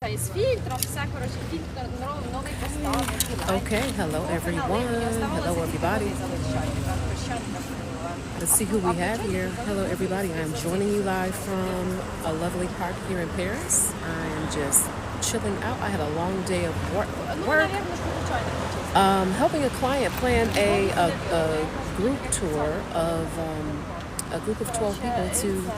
Okay, hello everyone. Hello everybody. Let's see who we have here. Hello everybody. I am joining you live from a lovely park here in Paris. I am just chilling out. I had a long day of work helping a client plan a group tour of a group of 12 people to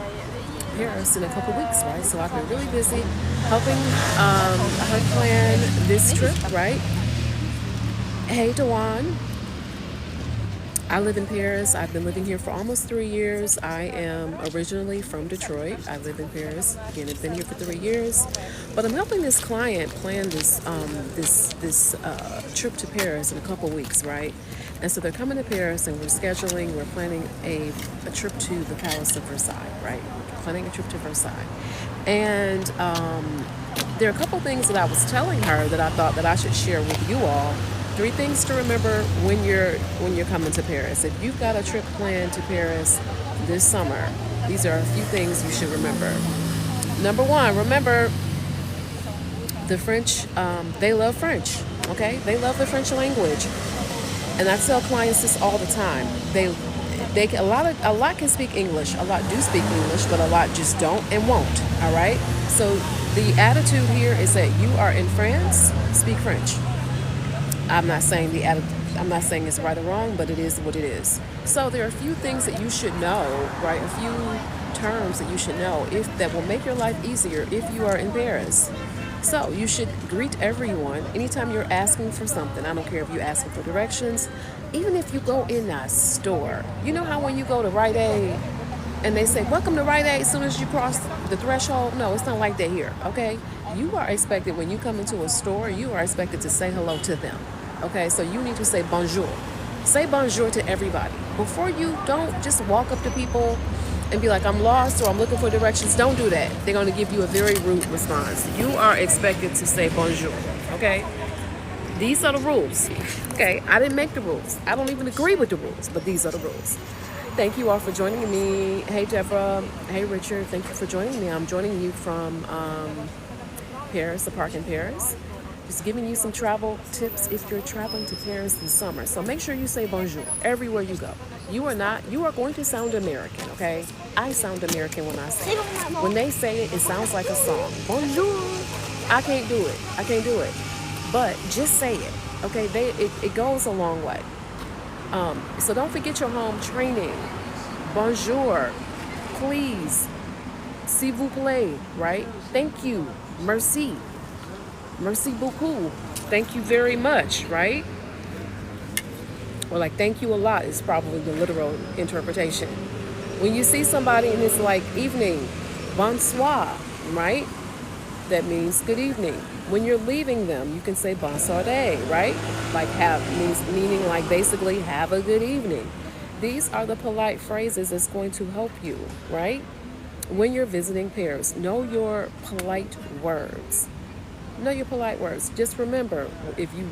Paris in a couple weeks, right? So I've been really busy helping her plan this trip, right? Hey, Dewan. I live in Paris. I've been living here for almost 3 years. I am originally from Detroit. I live in Paris. Again, I've been here for 3 years. But I'm helping this client plan this trip to Paris in a couple weeks, right? And so they're coming to Paris, and we're planning a trip to the Palace of Versailles, right? Planning a trip to Versailles. And there are a couple things that I was telling her that I thought that I should share with you all. 3 things to remember when you're coming to Paris. If you've got a trip planned to Paris this summer, these are a few things you should remember. Number 1, remember the French. They love French. Okay, they love the French language, and I tell clients this all the time. A lot can speak English. A lot do speak English, but a lot just don't and won't. All right. So the attitude here is that you are in France. Speak French. I'm not saying it's right or wrong, but it is what it is. So there are a few things that you should know, right? A few terms that you should know that will make your life easier if you are in Paris. So you should greet everyone anytime you're asking for something. I don't care if you're asking for directions, even if you go in a store. You know how when you go to Rite Aid and they say, "Welcome to Rite Aid," as soon as you cross the threshold? No, it's not like that here, okay? You are expected, when you come into a store, you are expected to say hello to them. Okay, so you need to say bonjour. Say bonjour to everybody. Before you, don't just walk up to people and be like, "I'm lost," or "I'm looking for directions." Don't do that. They're going to give you a very rude response. You are expected to say bonjour, okay? These are the rules, okay? I didn't make the rules. I don't even agree with the rules, but these are the rules. Thank you all for joining me. Hey, Deborah. Hey, Richard. Thank you for joining me. I'm joining you from Paris, the park in Paris. Just giving you some travel tips if you're traveling to Paris this summer. So make sure you say bonjour everywhere you go. You are going to sound American, okay? I sound American when I say it. When they say it, it sounds like a song. Bonjour. I can't do it. But just say it, okay? It goes a long way. So don't forget your home training. Bonjour. Please. S'il vous plaît, right? Thank you. Merci. Merci beaucoup. Thank you very much, right? Or like thank you a lot is probably the literal interpretation. When you see somebody and it's like evening, bonsoir, right? That means good evening. When you're leaving them, you can say bonsoir day, right? Like meaning like basically have a good evening. These are the polite phrases that's going to help you, right? When you're visiting Paris, know your polite words. Know your polite words. Just remember, if you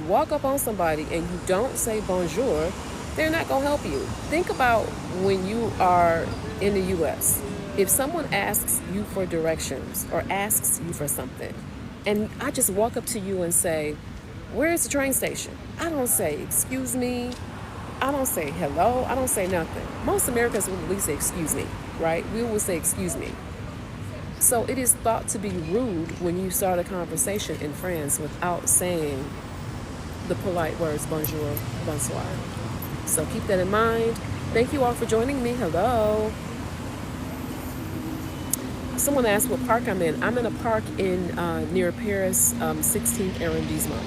walk up on somebody and you don't say bonjour, they're not going to help you. Think about when you are in the U.S. If someone asks you for directions or asks you for something, and I just walk up to you and say, "Where's the train station?" I don't say, "Excuse me." I don't say hello. I don't say nothing. Most Americans will at least say, "Excuse me," right? We will say, "Excuse me." So it is thought to be rude when you start a conversation in France without saying the polite words bonjour, bonsoir. So keep that in mind. Thank you all for joining me. Hello. Someone asked what park I'm in. I'm in a park in near Paris, 16th arrondissement.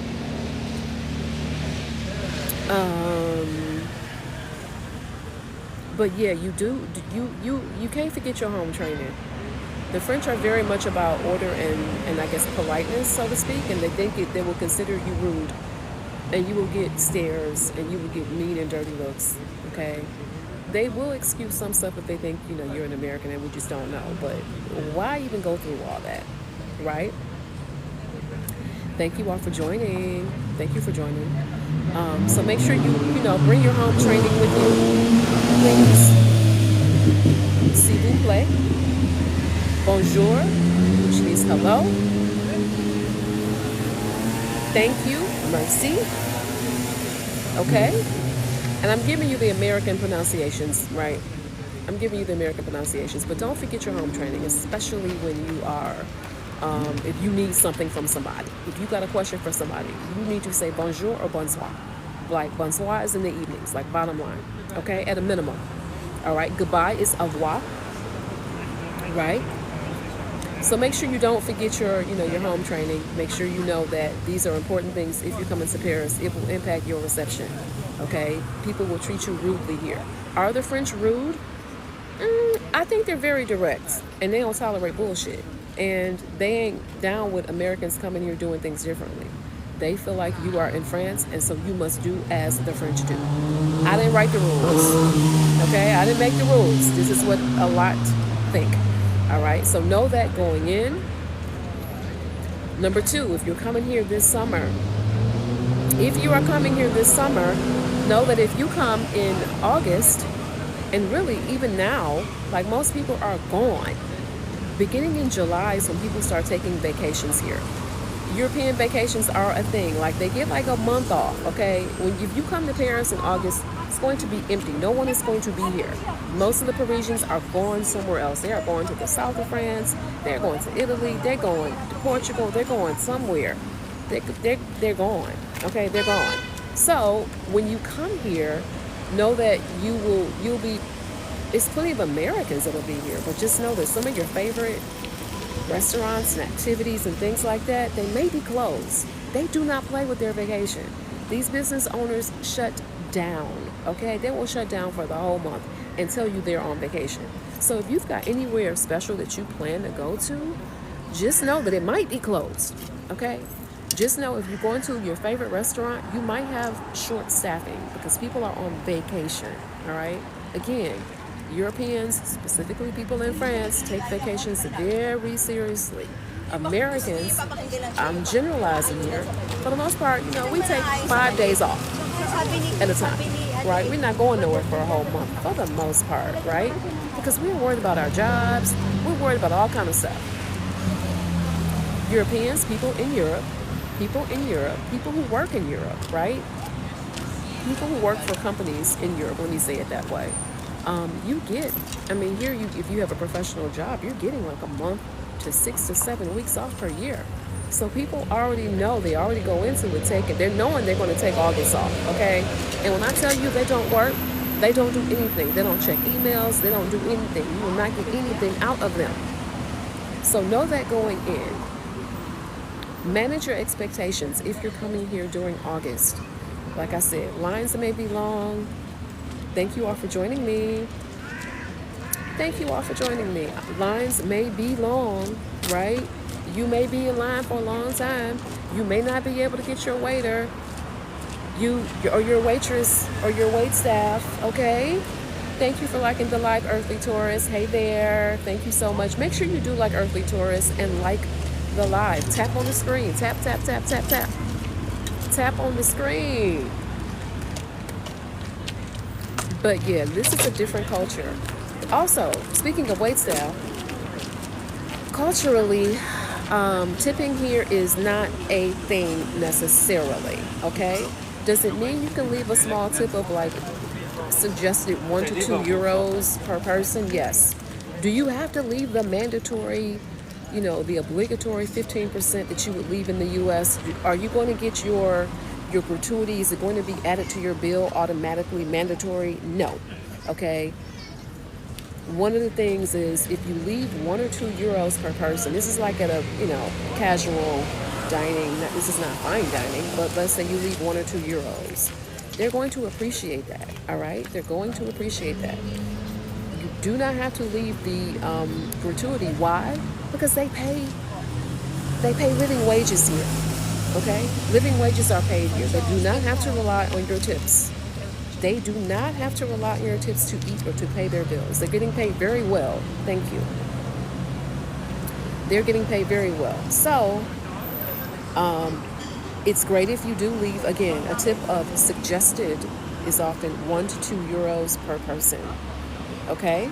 But yeah, you can't forget your home training. The French are very much about order and I guess politeness, so to speak, and they think they will consider you rude, and you will get stares, and you will get mean and dirty looks, okay? They will excuse some stuff if they think, you're an American and we just don't know, but why even go through all that, right? Thank you all for joining. Thank you for joining. So make sure you bring your home training with you, please. S'il vous plaît. Bonjour, which means hello. Thank you, merci, okay? And I'm giving you the American pronunciations, right? I'm giving you the American pronunciations, but don't forget your home training, especially when you are, if you need something from somebody. If you got a question for somebody, you need to say bonjour or bonsoir. Like bonsoir is in the evenings, like bottom line, okay? At a minimum, all right? Goodbye is au revoir, right? So make sure you don't forget your home training. Make sure you know that these are important things. If you come into Paris, it will impact your reception. Okay, people will treat you rudely here. Are the French rude? I think they're very direct, and they don't tolerate bullshit. And they ain't down with Americans coming here doing things differently. They feel like you are in France, and so you must do as the French do. I didn't write the rules. Okay, I didn't make the rules. This is what a lot think. All right, so know that going in. Number two, if you're coming here this summer, know that if you come in August, and really even now, like most people are gone. Beginning in July is when people start taking vacations here. European vacations are a thing. Like they get like a month off, okay? If you come to Paris in August, it's going to be empty. No one is going to be here. Most of the Parisians are going somewhere else. They are going to the south of France. They're going to Italy. They're going to Portugal. They're going somewhere. They're gone, okay? They're gone. So when you come here, know that you'll be, it's plenty of Americans that'll be here, but just know that some of your favorite restaurants and activities and things like that, they may be closed. They do not play with their vacation. These business owners shut down, okay? They will shut down for the whole month and tell you they're on vacation. So if you've got anywhere special that you plan to go to, just know that it might be closed, okay? Just know if you're going to your favorite restaurant, you might have short staffing because people are on vacation, all right? Again, Europeans, specifically people in France, take vacations very seriously. Americans, I'm generalizing here, for the most part, we take 5 days off at a time, right? We're not going nowhere for a whole month, for the most part, right? Because we're worried about our jobs, we're worried about all kind of stuff. Europeans, people who work in Europe, right? People who work for companies in Europe, let me say it that way. Here if you have a professional job, you're getting like a month to 6 to 7 weeks off per year. So people already know, they already go into it they're knowing they're going to take August off, okay? And when I tell you they don't work, they don't do anything. They don't check emails, they don't do anything. You will not get anything out of them. So know that going in. Manage your expectations if you're coming here during August. Like I said, lines may be long. Thank you all for joining me. Lines may be long, right? You may be in line for a long time. You may not be able to get your waiter, or your waitress, or your wait staff, okay? Thank you for liking the live, Earthly Taurus. Hey there. Thank you so much. Make sure you do like Earthly Taurus and like the live. Tap on the screen. Tap, tap, tap, tap, tap. Tap on the screen. But yeah, this is a different culture. Also, speaking of wait staff, culturally, tipping here is not a thing necessarily, okay? Does it mean you can leave a small tip of like suggested 1 to 2 euros per person? Yes. Do you have to leave the mandatory, the obligatory 15% that you would leave in the U.S.? Are you going to get your gratuity? Is it going to be added to your bill automatically, mandatory? No. Okay. One of the things is if you leave 1 or 2 euros per person, this is like at a, casual dining. This is not fine dining, but let's say you leave 1 or 2 euros. They're going to appreciate that. All right. They're going to appreciate that. You do not have to leave the gratuity. Why? Because they pay living wages here. Okay? Living wages are paid here. They do not have to rely on your tips. They do not have to rely on your tips to eat or to pay their bills. They're getting paid very well. Thank you. They're getting paid very well. So, it's great if you do leave, again, a tip of suggested is often 1 to 2 euros per person. Okay?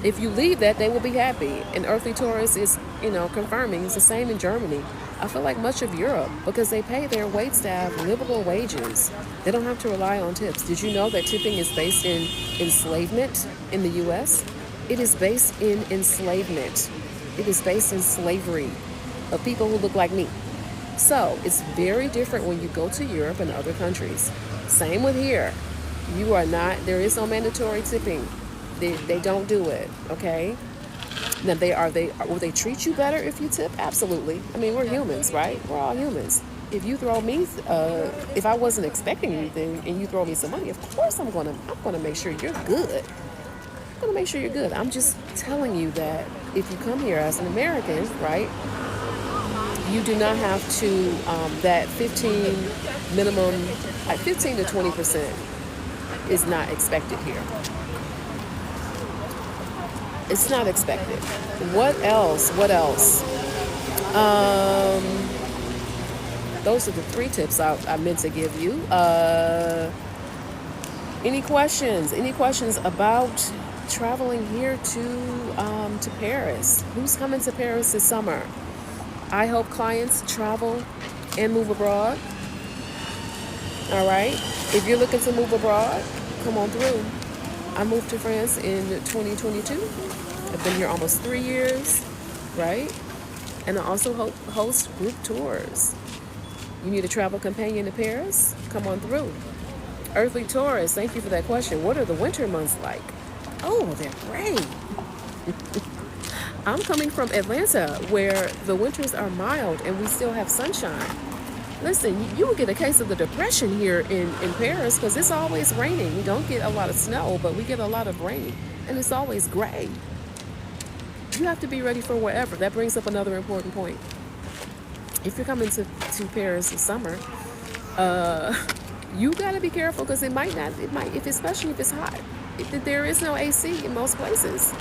If you leave that, they will be happy. And Earthly Taurus is, confirming it's the same in Germany. I feel like much of Europe, because they pay their wait staff livable wages. They don't have to rely on tips. Did you know that tipping is based in enslavement in the U.S.? It is based in enslavement. It is based in slavery of people who look like me. So it's very different when you go to Europe and other countries. Same with here. There is no mandatory tipping. They don't do it, okay? Now will they treat you better if you tip? Absolutely. I mean, we're humans, right? We're all humans. If you throw me, if I wasn't expecting anything and you throw me some money, of course I'm gonna make sure you're good. I'm gonna make sure you're good. I'm just telling you that if you come here as an American, right, you do not have to that 15 to 20% is not expected here. It's not expected. What else? Those are the 3 tips I meant to give you. Any questions? Any questions about traveling here to Paris? Who's coming to Paris this summer? I hope clients travel and move abroad. All right. If you're looking to move abroad, come on through. I moved to France in 2022. I've been here almost 3 years, right? And I also host group tours. You need a travel companion to Paris? Come on through. Earthly Taurus, thank you for that question. What are the winter months like? Oh, they're great. I'm coming from Atlanta, where the winters are mild and we still have sunshine. Listen, you will get a case of the depression here in Paris because it's always raining. We don't get a lot of snow, but we get a lot of rain, and it's always gray. You have to be ready for whatever. That brings up another important point. If you're coming to Paris this summer, you got to be careful because especially if it's hot. There is no AC in most places.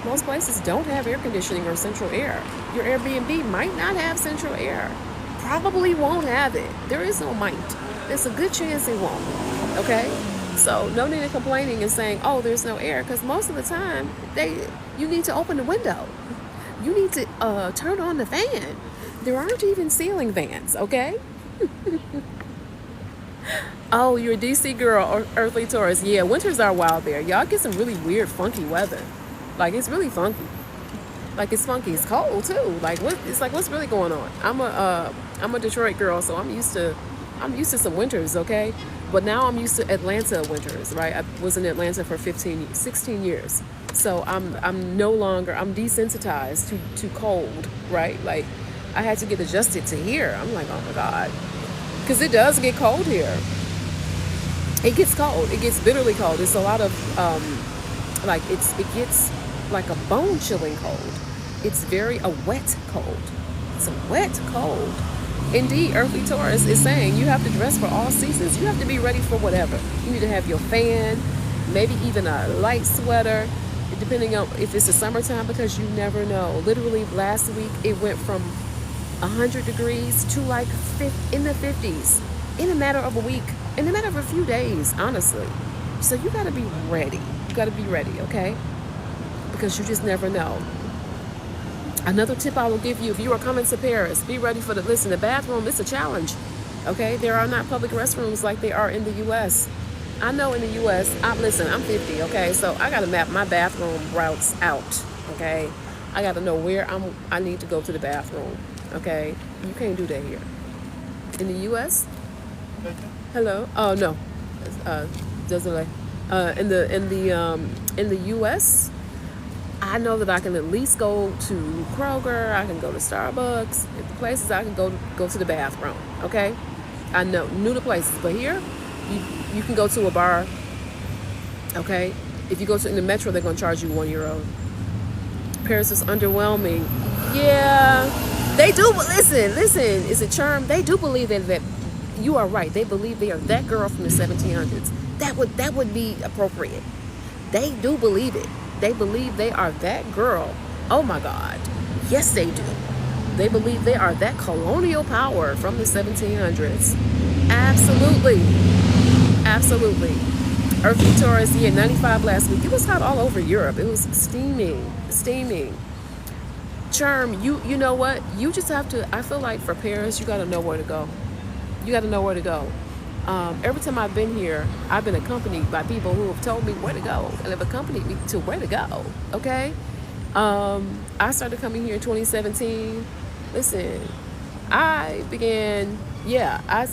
Most places don't have air conditioning or central air. Your Airbnb might not have central air. Probably won't have it. There is no might. There's a good chance it won't. Okay? So no need of complaining and saying, oh, there's no air, because most of the time you need to open the window. You need to turn on the fan. There aren't even ceiling fans, okay? Oh, you're a DC girl or Earthly Taurus. Yeah, winters are wild there. Y'all get some really weird, funky weather. Like, it's really funky. Like, it's funky. It's cold too. Like, what's really going on? I'm a Detroit girl, so I'm used to some winters, okay? But now I'm used to Atlanta winters, right? I was in Atlanta for 16 years. So I'm desensitized to cold, right? Like, I had to get adjusted to here. I'm like, oh my God. Because it does get cold here. It gets cold. It gets bitterly cold. It's a lot of, it gets like a bone chilling cold. It's a wet cold. It's a wet cold. Indeed, Earthly Taurus is saying you have to dress for all seasons. You have to be ready for whatever. You need to have your fan, maybe even a light sweater, depending on if it's the summertime, because you never know. Literally last week, it went from 100 degrees to like in the 50s in a matter of a week, in a matter of a few days, honestly. So you got to be ready. You got to be ready, okay? Because you just never know. Another tip I will give you, if you are coming to Paris, be ready for the bathroom is a challenge, okay? There are not public restrooms like they are in the U.S. I know in the U.S., I'm 50, okay? So I got to map my bathroom routes out, okay? I got to know where I need to go to the bathroom, okay? You can't do that here. In the U.S., hello? Oh, no. Desiree. In the U.S., I know that I can at least go to Kroger, I can go to Starbucks, the places I can go to the bathroom, okay? I knew the places, but here, you can go to a bar, okay? If you go in the metro, they're gonna charge you €1. Paris is underwhelming. Yeah, they do, but listen, it's a charm. They do believe that you are right. They believe they are that girl from the 1700s. That would be appropriate. They do believe it. They believe they are that girl. Oh my God. Yes, they do. They believe they are that colonial power from the 1700s. Absolutely. Absolutely. Earthly Taurus, 95 last week. It was hot all over Europe. It was steaming. Charm, you know what? You just have to. I feel like for Paris, you got to know where to go. You got to know where to go. Every time I've been here, I've been accompanied by people who have told me where to go and have accompanied me to where to go. Okay. I started coming here in 2017. Listen, I began. Yeah, I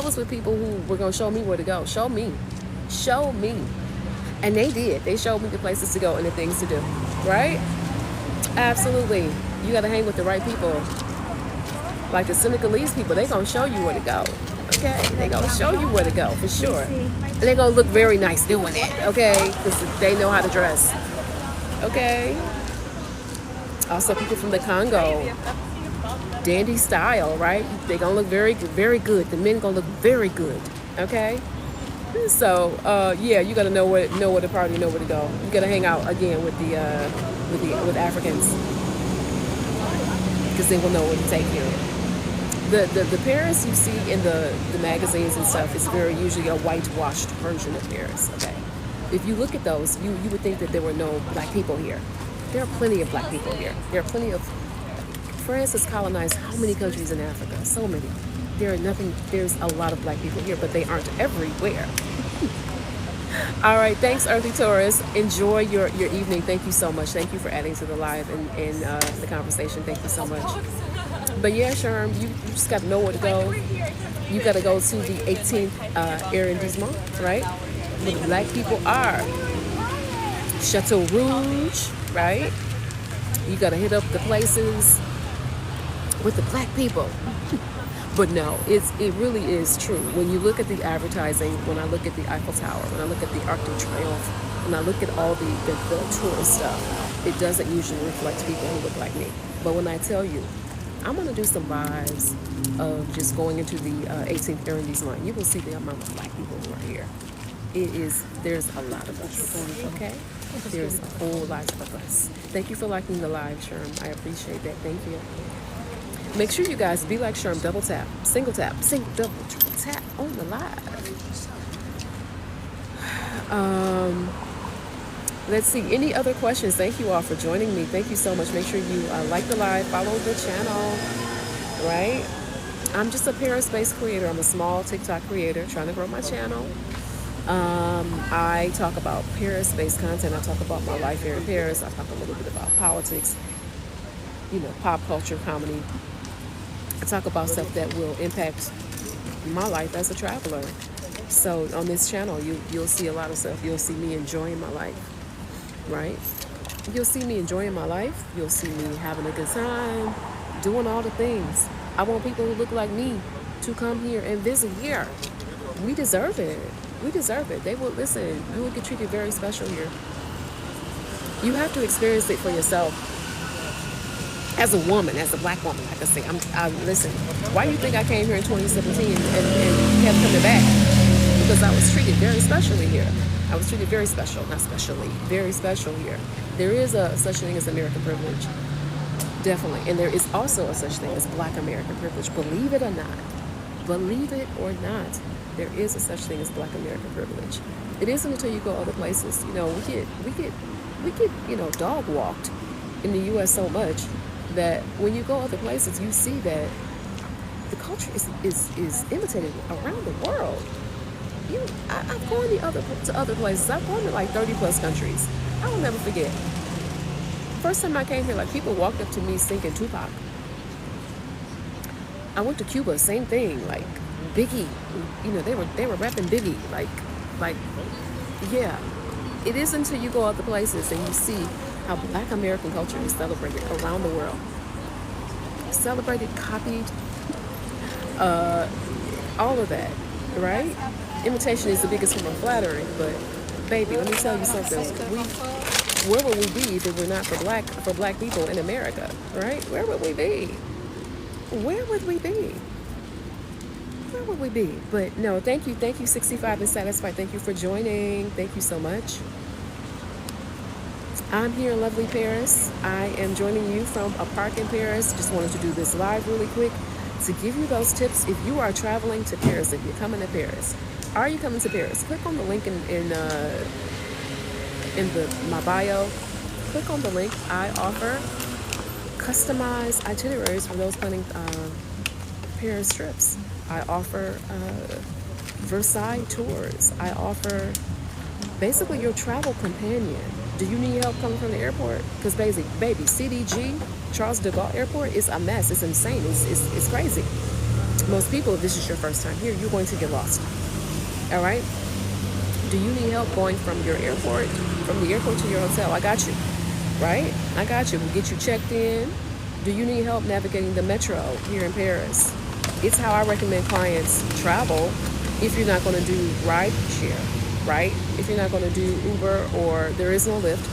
was with people who were gonna show me where to go. Show me, and they did. They showed me the places to go and the things to do. Right? Absolutely. You got to hang with the right people. Like the Senegalese people, they gonna show you where to go. Okay, they gonna show you where to go for sure. And they gonna look very nice doing it. Okay, because they know how to dress. Okay. Also, people from the Congo, dandy style, right? They gonna look very, very good. The men gonna look very good. Okay. So, yeah, you gotta know where to party, know where to go. You gotta hang out again with with Africans, because they will know where to take you. The Paris you see in the magazines and stuff is very usually a whitewashed version of Paris. Okay, if you look at those, you would think that there were no black people here. There are plenty of black people here. There are plenty of. France has colonized how many countries in Africa? So many. There's a lot of black people here, but they aren't everywhere. All right, thanks, Earthy Taurus. Enjoy your evening. Thank you so much. Thank you for adding to the live and the conversation. Thank you so much. But yeah, Sherm, you just got to know where to go. You got to go to the 18th arrondissement, right? Where the black people are. Chateau Rouge, right? You got to hit up the places with the black people. But no, it really is true. When you look at the advertising, when I look at the Eiffel Tower, when I look at the Arc de Triomphe, when I look at all the tourist stuff, it doesn't usually reflect people who look like me. But when I tell you, I'm going to do some vibes of just going into the 18th arrondissement, you will see the amount of black people who are here. There's a lot of us, okay? There's a whole lot of us. Thank you for liking the live, Sherm. I appreciate that. Thank you. Make sure you guys be like Sherm, double tap, single, double, triple tap on the live. Let's see, any other questions? Thank you all for joining me. Thank you so much. Make sure you like the live, follow the channel, right? I'm just a Paris-based creator. I'm a small TikTok creator trying to grow my channel. I talk about Paris-based content. I talk about my life here in Paris. I talk a little bit about politics, pop culture, comedy. I talk about stuff that will impact my life as a traveler. So on this channel, you'll see a lot of stuff. You'll see me enjoying my life, right? You'll see me enjoying my life. You'll see me having a good time, doing all the things. I want people who look like me to come here and visit here. We deserve it. We deserve it. They will listen. You will get treated very special here. You have to experience it for yourself. As a woman, as a black woman, like I say, listen, why do you think I came here in 2017 and kept coming back? Because I was treated very specially here. I was treated very special, not specially, very special here. There is a such thing as American privilege, definitely. And there is also a such thing as black American privilege. Believe it or not, there is a such thing as black American privilege. It isn't until you go other places. We get dog walked in the U.S. so much that when you go other places, you see that the culture is imitated around the world. I've gone to other places. I've gone to like 30 plus countries. I will never forget. First time I came here, like people walked up to me singing Tupac. I went to Cuba, same thing. Like Biggie, they were rapping Biggie. Like, yeah. It is until you go other places and you see how black American culture is celebrated around the world. Celebrated, copied, all of that, right? Imitation is the biggest form of flattery, but baby, let me tell you something. Where would we be if it were not for black people in America, right? Where would we be? Where would we be? Where would we be? But no, thank you, 65 and Satisfied. Thank you for joining. Thank you so much. I'm here in lovely Paris. I am joining you from a park in Paris. Just wanted to do this live really quick to give you those tips. If you are traveling to Paris, if you're coming to Paris, are you coming to Paris? Click on the link in my bio. Click on the link I offer. customized itineraries for those planning Paris trips. I offer Versailles tours. I offer basically your travel companion. Do you need help coming from the airport? Because baby, CDG, Charles de Gaulle Airport, is a mess. It's insane. It's crazy. Most people, if this is your first time here, you're going to get lost. All right? Do you need help going from the airport to your hotel? I got you. Right? I got you. We'll get you checked in. Do you need help navigating the metro here in Paris? It's how I recommend clients travel if you're not going to do ride share, right? If you're not going to do Uber, or there is no Lyft.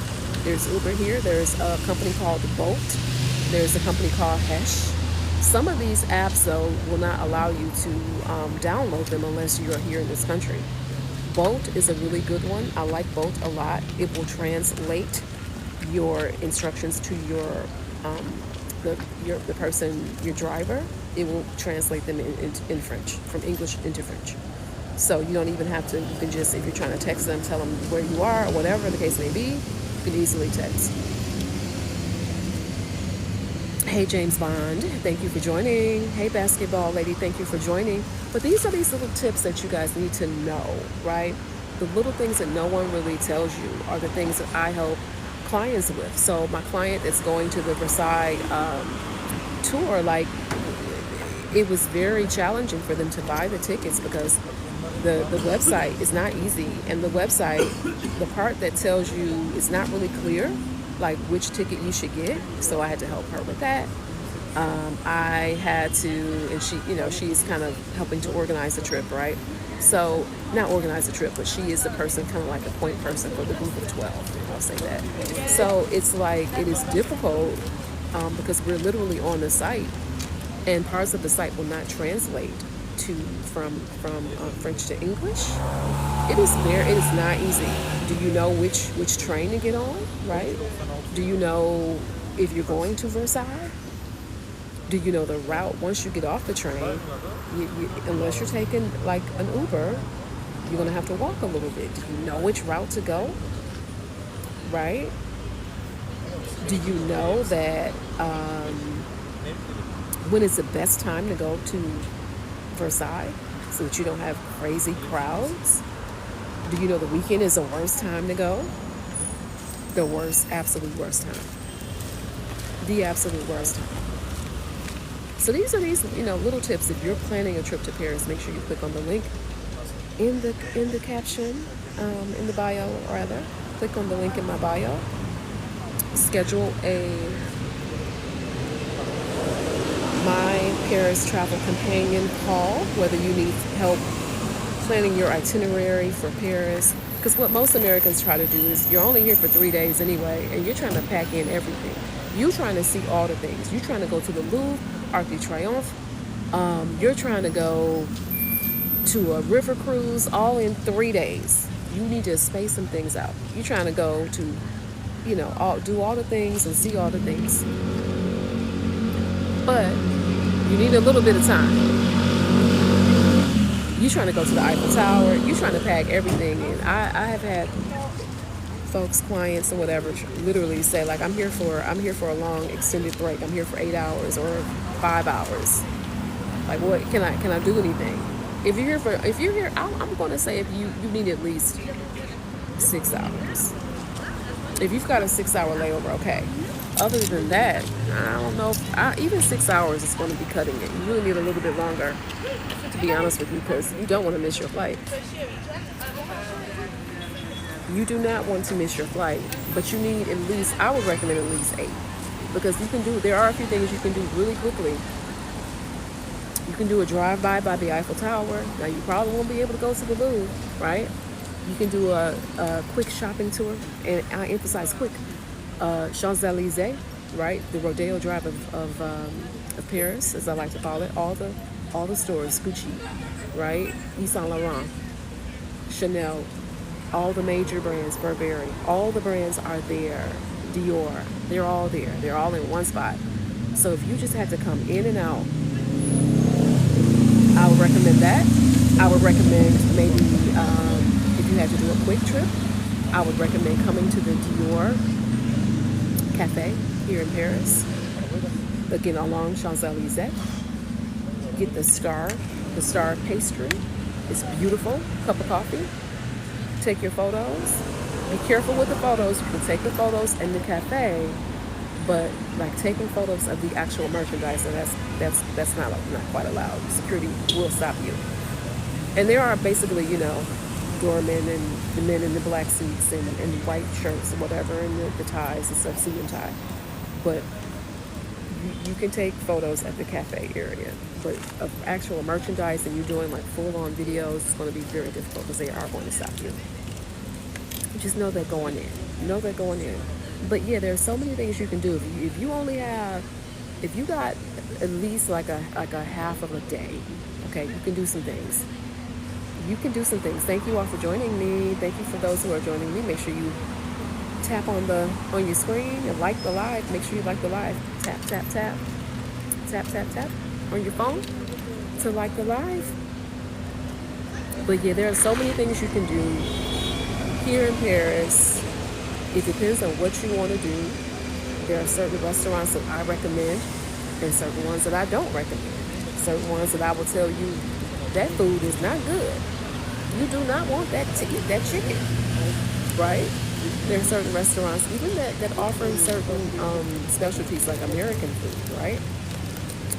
There's Uber here. There's a company called Bolt. There's a company called Hesh. Some of these apps, though, will not allow you to download them unless you are here in this country. Bolt is a really good one. I like Bolt a lot. It will translate your instructions to the person, your driver. It will translate them in French, from English into French. So you don't even have to, you can just, if you're trying to text them, tell them where you are, or whatever the case may be, you can easily text. Hey, James Bond, thank you for joining. Hey, basketball lady, thank you for joining. But these are these little tips that you guys need to know, right? The little things that no one really tells you are the things that I help clients with. So my client that's going to the Versailles tour, like, it was very challenging for them to buy the tickets because the website is not easy. And the website, the part that tells you is not really clear, like which ticket you should get. So I had to help her with that. I had to, and she, she's kind of helping to organize the trip, right? So not organize the trip, but she is the person, kind of like the point person for the group of 12. I'll say that. So it's like, it is difficult because we're literally on the site, and parts of the site will not translate from French to English. It is not easy. Do you know which train to get on, right? Do you know if you're going to Versailles? Do you know the route once you get off the train? Unless you're taking like an Uber, you're gonna have to walk a little bit. Do you know which route to go, right? Do you know that when is the best time to go to Versailles so that you don't have crazy crowds? Do you know the weekend is the worst time to go? The worst, absolute worst time. The absolute worst time. So these are little tips. If you're planning a trip to Paris, make sure you click on the link in the caption, in the bio rather. Click on the link in my bio. Schedule My Paris Travel Companion call, whether you need help planning your itinerary for Paris. Because what most Americans try to do is, you're only here for 3 days anyway, and you're trying to pack in everything. You're trying to see all the things. You're trying to go to the Louvre, Arc de Triomphe. You're trying to go to a river cruise all in 3 days. You need to space some things out. You're trying to go to, do all the things and see all the things. But you need a little bit of time. You're trying to go to the Eiffel Tower. You're trying to pack everything in. I have had folks, clients or whatever, literally say like, I'm here for a long extended break. I'm here for 8 hours or 5 hours. Like, what can I do anything? If you're here, I'm going to say if you need at least 6 hours. If you've got a 6-hour layover, okay. Other than that, I don't know. Even 6 hours is going to be cutting it. You really need a little bit longer, to be honest with you, because you don't want to miss your flight. You do not want to miss your flight, but you need at least, I would recommend at least 8, because there are a few things you can do really quickly. You can do a drive-by by the Eiffel Tower. Now, you probably won't be able to go to the Louvre, right? You can do a quick shopping tour, and I emphasize quick. Champs-Élysées, right? The Rodeo Drive of Paris, as I like to call it. All the stores, Gucci, right? Yves Saint Laurent, Chanel, all the major brands, Burberry, all the brands are there. Dior, they're all there. They're all in one spot. So if you just had to come in and out, I would recommend that. I would recommend maybe if you had to do a quick trip, I would recommend coming to the Dior Cafe here in Paris. again, along Champs-Elysees. Get the star pastry. It's beautiful. Cup of coffee. Take your photos. Be careful with the photos. You can take the photos in the cafe, but like taking photos of the actual merchandise, and that's not quite allowed. Security will stop you. And there are basically, doormen and the men in the black suits and white shirts or whatever, and the ties, the stuff, suit and tie. But you can take photos at the cafe area. But of actual merchandise and you're doing like full-on videos, it's going to be very difficult because they are going to stop you. Just know they're going in. Know they're going in. But yeah, there are so many things you can do. If you got at least like a half of a day, okay, you can do some things. You can do some things. Thank you all for joining me. Thank you for those who are joining me. Make sure you tap on your screen and like the live. Make sure you like the live. Tap, tap, tap. Tap, tap, tap on your phone to like the live. But yeah, there are so many things you can do here in Paris. It depends on what you want to do. There are certain restaurants that I recommend and certain ones that I don't recommend. Certain ones that I will tell you that food is not good. You do not want that to eat that chicken, right? There are certain restaurants even that offering certain specialties like American food, right?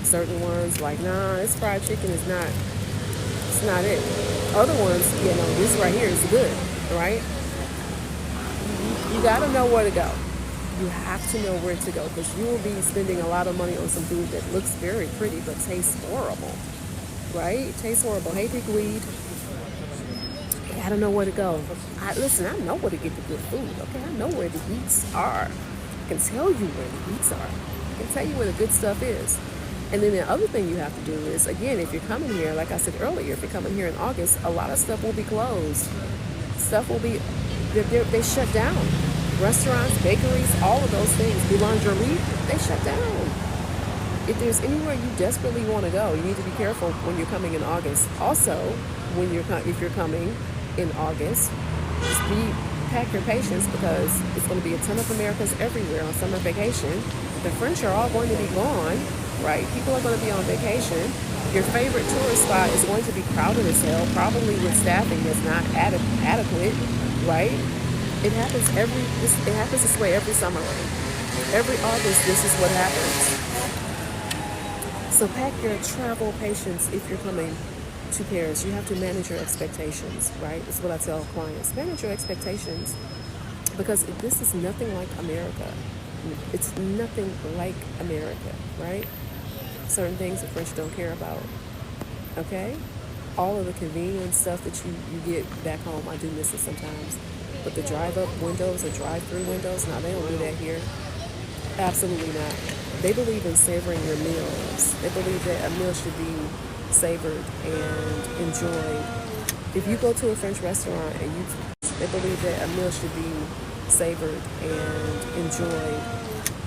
Certain ones like, nah, this fried chicken is not, it's not it. Other ones, this right here is good, right? You gotta know where to go. You have to know where to go because you will be spending a lot of money on some food that looks very pretty but tastes horrible, right? Tastes horrible. Hey, pigweed. You gotta know where to go. Listen, I know where to get the good food, okay? I know where the eats are. I can tell you where the eats are. I can tell you where the good stuff is. And then the other thing you have to do is, again, if you're coming here, like I said earlier, if you're coming here in August, a lot of stuff will be closed. Stuff will be, they shut down. Restaurants, bakeries, all of those things, boulangerie, they shut down. If there's anywhere you desperately want to go, you need to be careful when you're coming in August. Also, if you're coming in August, just pack your patience because it's going to be a ton of Americans everywhere on summer vacation. The French are all going to be gone, right? People are going to be on vacation. Your favorite tourist spot is going to be crowded as hell, probably with staffing that's not adequate, right? It happens this way every summer. Every August, this is what happens. So pack your travel patience if you're coming to Paris. You have to manage your expectations, right? That's what I tell clients. Manage your expectations because this is nothing like America. It's nothing like America, right? Certain things the French don't care about, okay? All of the convenient stuff that you get back home, I do miss it sometimes. But the drive-up windows or drive-through windows, no, they don't do that here. Absolutely not. They believe in savoring your meals. They believe that a meal should be savored and enjoyed. If you go to a French restaurant and they believe that a meal should be savored and enjoyed.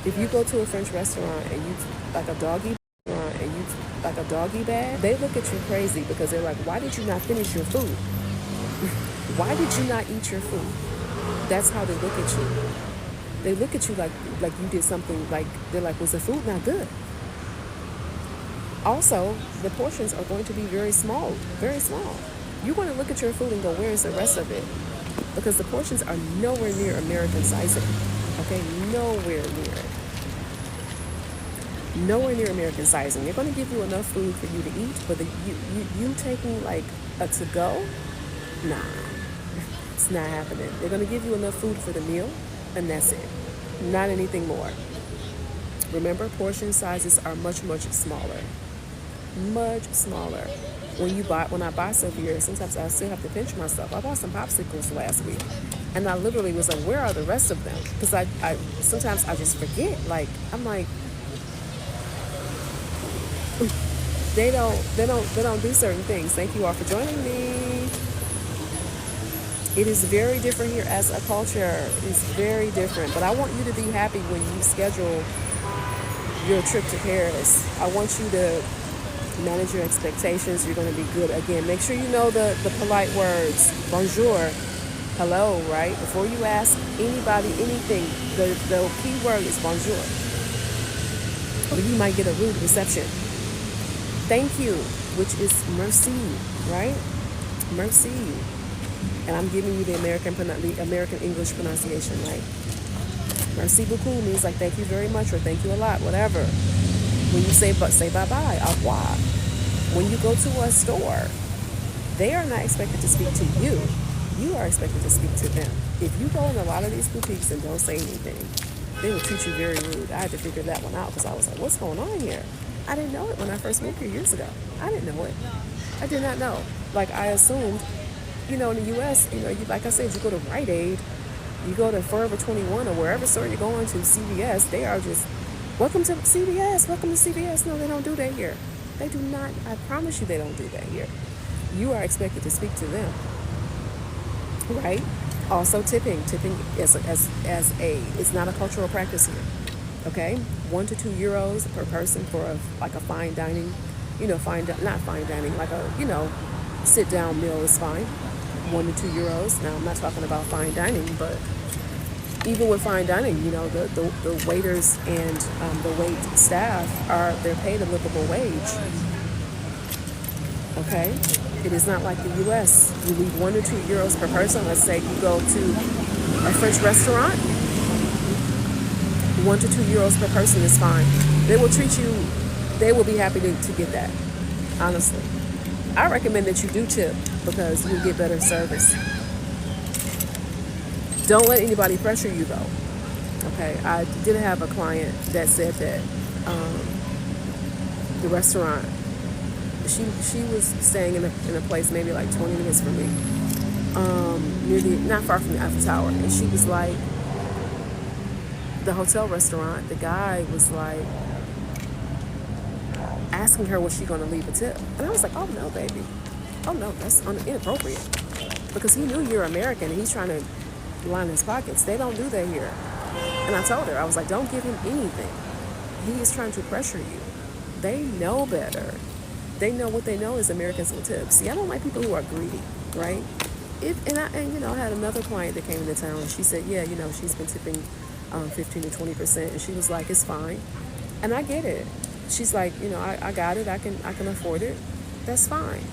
If you go to a French restaurant and you like a doggy bag, they look at you crazy because they're like, why did you not finish your food? Why did you not eat your food? That's how they look at you. They look at you like you did something, like they're like, was the food not good? Also, the portions are going to be very small, very small. You want to look at your food and go, where is the rest of it? Because the portions are nowhere near American sizing, okay? Nowhere near it. Nowhere near American sizing. They're going to give you enough food for you to eat, but you taking like a to-go, nah, it's not happening. They're going to give you enough food for the meal, and that's it. Not anything more. Remember, portion sizes are much, much smaller. Much smaller. When I buy stuff here, sometimes I still have to pinch myself. I bought some popsicles last week, and I literally was like, where are the rest of them? Because I sometimes I just forget. Like, I'm like, they don't do certain things. Thank you all for joining me. It is very different here as a culture. It's very different. But I want you to be happy when you schedule your trip to Paris. I want you to manage your expectations. You're going to be good. Again, make sure you know the polite words. Bonjour. Hello, right? Before you ask anybody anything, the key word is bonjour. or you might get a rude reception. Thank you, which is merci, right? Merci. And I'm giving you the American English pronunciation, right? Merci beaucoup means like thank you very much or thank you a lot, whatever. When you say bye-bye, au revoir. When you go to a store, they are not expected to speak to you. You are expected to speak to them. If you go in a lot of these boutiques and don't say anything, they will treat you very rude. I had to figure that one out because I was like, what's going on here? I didn't know it when I first moved here years ago. I didn't know it. I did not know. Like I assumed, in the U.S., like I said, you go to Rite Aid, you go to Forever 21 or wherever store you're going to, CVS, they are just, welcome to CVS, welcome to CVS. No, they don't do that here. They do not. I promise you they don't do that here. You are expected to speak to them, right? Also tipping. Tipping it's not a cultural practice here, okay? 1 to 2 euros per person for a fine dining, not fine dining, like a, sit down meal is fine. 1 to 2 euros. Now I'm not talking about fine dining, but even with fine dining, the waiters and the wait staff they're paid a livable wage. Okay? It is not like the U.S. You leave 1 to 2 euros per person. Let's say you go to a French restaurant, 1 to 2 euros per person is fine. They will treat you, they will be happy to get that, honestly. I recommend that you do tip because you'll get better service. Don't let anybody pressure you though. Okay, I did have a client that said that the restaurant, she was staying in a place maybe like 20 minutes from me, not far from the Eiffel Tower, and she was like, the hotel restaurant, the guy was like asking her was she going to leave a tip, and I was like, oh no, baby, oh no, that's inappropriate, because he knew you're American and he's trying to line his pockets. They don't do that here. And I told her, I was like, don't give him anything. He is trying to pressure you. They know better. They know what they know is Americans will tip. See, I don't like people who are greedy, right? I had another client that came into town and she said, yeah, she's been tipping 15 to 20%, and she was like, it's fine. And I get it. She's like, I got it. I can afford it. That's fine.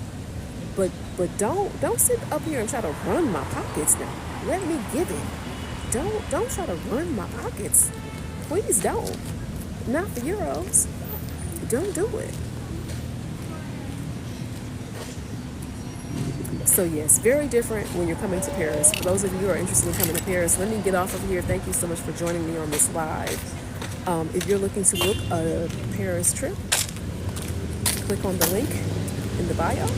But don't sit up here and try to run my pockets now. Let me give it. Don't try to run my pockets. Please don't. Not for euros. Don't do it. So yes, very different when you're coming to Paris. For those of you who are interested in coming to Paris, let me get off of here. Thank you so much for joining me on this live. If you're looking to book a Paris trip, click on the link in the bio.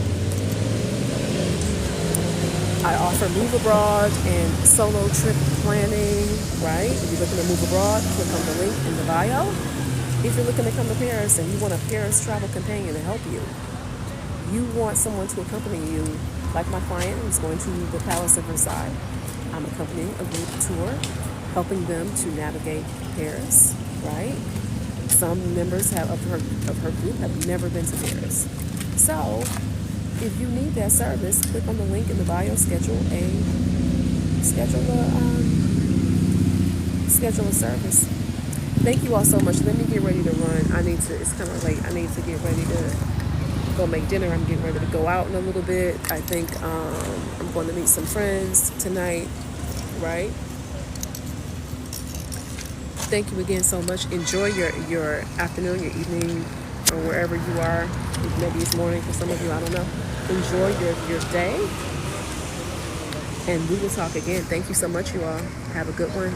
I offer move abroad and solo trip planning, right? If you're looking to move abroad, click on the link in the bio. If you're looking to come to Paris and you want a Paris travel companion to help you, you want someone to accompany you, like my client who's going to the Palace of Versailles. I'm accompanying a group tour, helping them to navigate Paris, right? Some members of her group have never been to Paris. So if you need that service, click on the link in the bio, schedule a service. Thank you all so much. Let me get ready to run. It's kind of late. I need to get ready to go make dinner. I'm getting ready to go out in a little bit. I think I'm going to meet some friends tonight, right? Thank you again so much. Enjoy your afternoon, your evening, or wherever you are. Maybe it's morning for some of you, I don't know. Enjoy your day, and we will talk again. Thank you so much, you all. Have a good one.